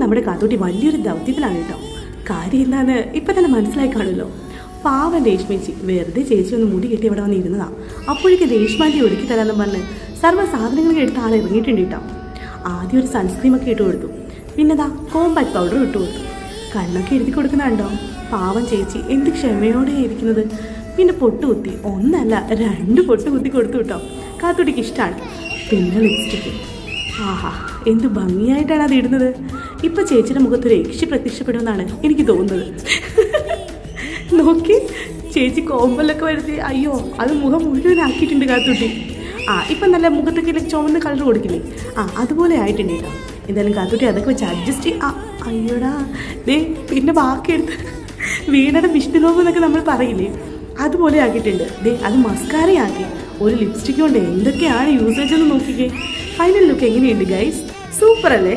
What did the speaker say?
നമ്മുടെ കാത്തോട്ടി വലിയൊരു ദൗത്യത്തിലാണ് കേട്ടോ. കാര്യം എന്താന്ന് ഇപ്പം തന്നെ മനസ്സിലായി കാണുമല്ലോ. പാവൻ രേഷ്മേച്ചി വെറുതെ ചേച്ചി ഒന്ന് മുടി കെട്ടി ഇവിടെ വന്നിരുന്നതാ. അപ്പോഴേക്കും രേഷ്മാൻ്റെ ഒരുക്കി തരാമെന്ന് പറഞ്ഞ് സർവ്വ സാധനങ്ങളൊക്കെ എടുത്ത് ആളെ ഇറങ്ങിയിട്ടുണ്ട് കേട്ടോ. ആദ്യം ഒരു സൺസ്ക്രീമൊക്കെ ഇട്ട് കൊടുത്തു, പിന്നെ കോമ്പാക്ട് പൗഡർ ഇട്ട് കൊടുത്തു. കണ്ണൊക്കെ എഴുതി കൊടുക്കുന്നുണ്ടോ. പാവം ചേച്ചി എന്ത് ക്ഷമയോടെയാണ് ഇരിക്കുന്നത്. പിന്നെ പൊട്ട് കുത്തി, ഒന്നല്ല 2 പൊട്ട് കുത്തി കൊടുത്തു കേട്ടോ. കാത്തോട്ടിക്ക് ഇഷ്ടമാണ്. പിന്നെ ലിപ്സ്റ്റിക്ക്, ആഹാ എന്ത് ഭംഗിയായിട്ടാണ് അത് ഇടുന്നത്. ഇപ്പം ചേച്ചിയുടെ മുഖത്തൊരു യക്ഷി പ്രത്യക്ഷപ്പെടുമെന്നാണ് എനിക്ക് തോന്നുന്നത്. നോക്കി ചേച്ചി കോമ്പലൊക്കെ വരുത്തി, അയ്യോ അത് മുഖം മുഴുവനാക്കിയിട്ടുണ്ട് കാത്തോട്ടി. ഇപ്പം നല്ല മുഖത്തൊക്കെ ചുവന്ന കളർ കൊടുക്കില്ലേ, അതുപോലെ ആയിട്ടുണ്ട് കേട്ടോ. എന്തായാലും കാത്തോട്ടി അതൊക്കെ വെച്ച് അഡ്ജസ്റ്റ് അയ്യോടാ പിന്നെ ബാക്കിയെടുത്ത് വീണയുടെ വിഷ്ണുലോകം എന്നൊക്കെ നമ്മൾ പറയില്ലേ, അതുപോലെ ആക്കിയിട്ടുണ്ട്. അത് മസ്കാരയാക്കി. ഒരു ലിപ്സ്റ്റിക് കൊണ്ട് എന്തൊക്കെയാണ് യൂസേജ് എന്ന് നോക്കിക്കേ. ഫൈനൽ ലുക്ക് എങ്ങനെയുണ്ട് ഗൈസ്? സൂപ്പർ അല്ലേ?